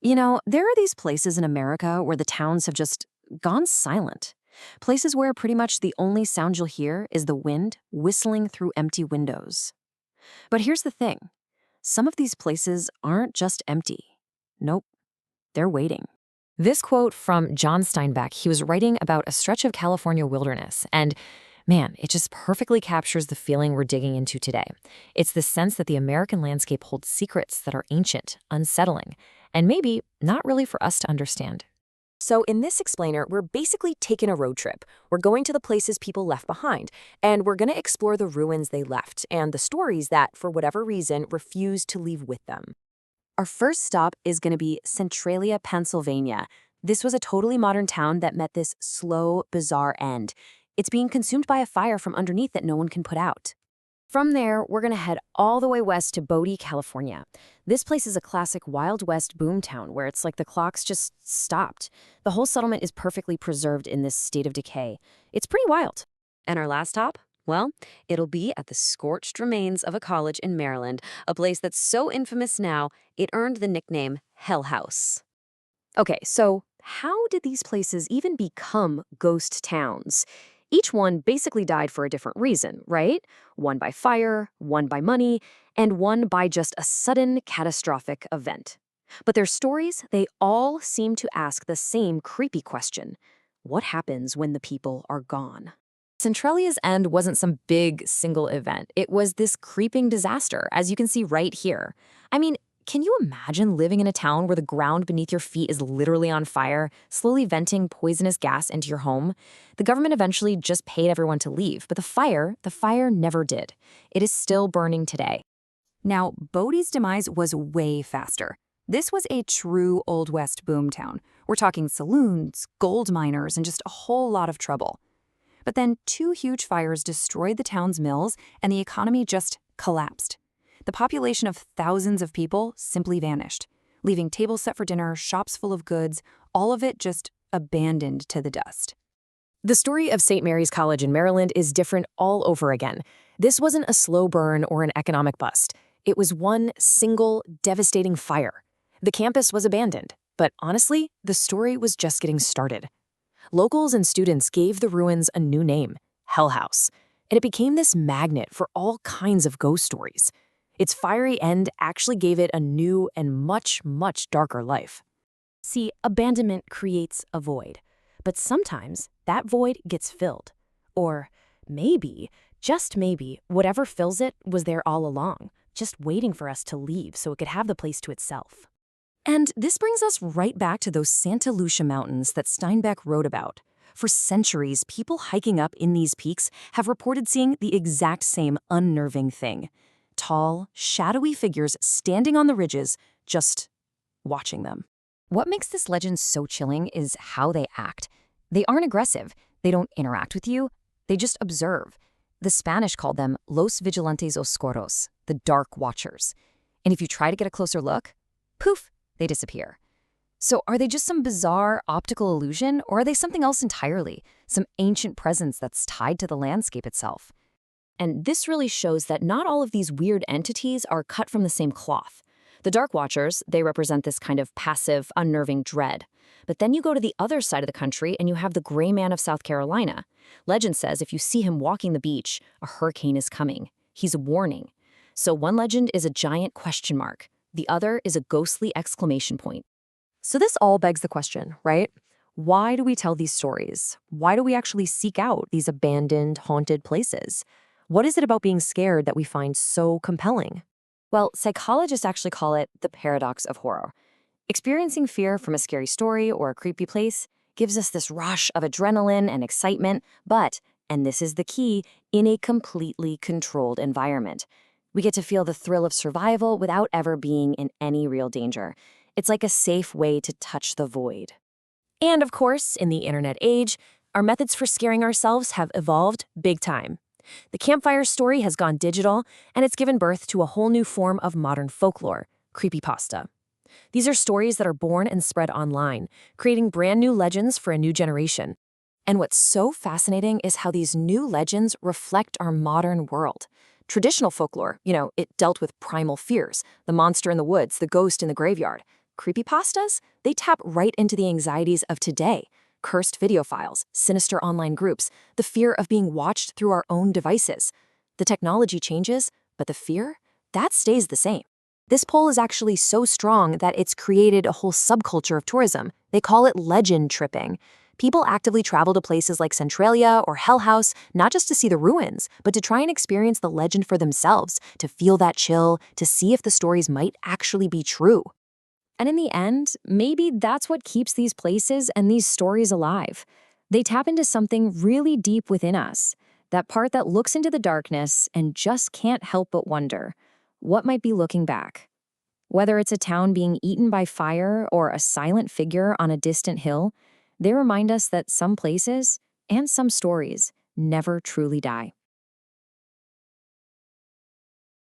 There are these places in America where the towns have just gone silent. Places where pretty much the only sound you'll hear is the wind whistling through empty windows. But here's the thing, some of these places aren't just empty. Nope, they're waiting. This quote from John Steinbeck, he was writing about a stretch of California wilderness, and man, it just perfectly captures the feeling we're digging into today. It's the sense that the American landscape holds secrets that are ancient, unsettling, and maybe not really for us to understand. So in this explainer, we're basically taking a road trip. We're going to the places people left behind, and we're going to explore the ruins they left and the stories that, for whatever reason, refuse to leave with them. Our first stop is going to be Centralia, Pennsylvania. This was a totally modern town that met this slow, bizarre end. It's being consumed by a fire from underneath that no one can put out. From there, we're going to head all the way west to Bodie, California. This place is a classic Wild West boomtown where it's like the clocks just stopped. The whole settlement is perfectly preserved in this state of decay. It's pretty wild. And our last stop? Well, it'll be at the scorched remains of a college in Maryland, a place that's so infamous now, it earned the nickname Hell House. Okay, so how did these places even become ghost towns? Each one basically died for a different reason, right? One by fire, one by money, and one by just a sudden catastrophic event. But their stories, they all seem to ask the same creepy question. What happens when the people are gone? Centralia's end wasn't some big single event. It was this creeping disaster, as you can see right here. I mean, can you imagine living in a town where the ground beneath your feet is literally on fire, slowly venting poisonous gas into your home? The government eventually just paid everyone to leave, but the fire never did. It is still burning today. Now, Bodie's demise was way faster. This was a true Old West boomtown. We're talking saloons, gold miners, and just a whole lot of trouble. But then 2 huge fires destroyed the town's mills, and the economy just collapsed. The population of thousands of people simply vanished, leaving tables set for dinner, shops full of goods, all of it just abandoned to the dust. The story of St. Mary's College in Maryland is different all over again. This wasn't a slow burn or an economic bust. It was one single, devastating fire. The campus was abandoned, but honestly, the story was just getting started. Locals and students gave the ruins a new name, Hell House, and it became this magnet for all kinds of ghost stories. Its fiery end actually gave it a new and much, much darker life. See, abandonment creates a void, but sometimes that void gets filled. Or maybe, just maybe, whatever fills it was there all along, just waiting for us to leave so it could have the place to itself. And this brings us right back to those Santa Lucia Mountains that Steinbeck wrote about. For centuries, people hiking up in these peaks have reported seeing the exact same unnerving thing. Tall, shadowy figures standing on the ridges, just watching them. What makes this legend so chilling is how they act. They aren't aggressive. They don't interact with you. They just observe. The Spanish called them Los Vigilantes Oscuros, the Dark Watchers. And if you try to get a closer look, poof, they disappear. So are they just some bizarre optical illusion, or are they something else entirely? Some ancient presence that's tied to the landscape itself? And this really shows that not all of these weird entities are cut from the same cloth. The Dark Watchers, they represent this kind of passive, unnerving dread. But then you go to the other side of the country and you have the Gray Man of South Carolina. Legend says if you see him walking the beach, a hurricane is coming. He's a warning. So one legend is a giant question mark. The other is a ghostly exclamation point. So this all begs the question, right? Why do we tell these stories? Why do we actually seek out these abandoned, haunted places? What is it about being scared that we find so compelling? Well, psychologists actually call it the paradox of horror. Experiencing fear from a scary story or a creepy place gives us this rush of adrenaline and excitement, but, and this is the key, in a completely controlled environment. We get to feel the thrill of survival without ever being in any real danger. It's like a safe way to touch the void. And of course, in the internet age, our methods for scaring ourselves have evolved big time. The campfire story has gone digital, and it's given birth to a whole new form of modern folklore, creepypasta. These are stories that are born and spread online, creating brand new legends for a new generation. And what's so fascinating is how these new legends reflect our modern world. Traditional folklore, it dealt with primal fears, the monster in the woods, the ghost in the graveyard. Creepypastas? They tap right into the anxieties of today. Cursed video files, sinister online groups, the fear of being watched through our own devices. The technology changes, but the fear? That stays the same. This pull is actually so strong that it's created a whole subculture of tourism. They call it legend tripping. People actively travel to places like Centralia or Hell House, not just to see the ruins, but to try and experience the legend for themselves, to feel that chill, to see if the stories might actually be true. And in the end, maybe that's what keeps these places and these stories alive. They tap into something really deep within us, that part that looks into the darkness and just can't help but wonder, what might be looking back? Whether it's a town being eaten by fire or a silent figure on a distant hill, they remind us that some places and some stories never truly die.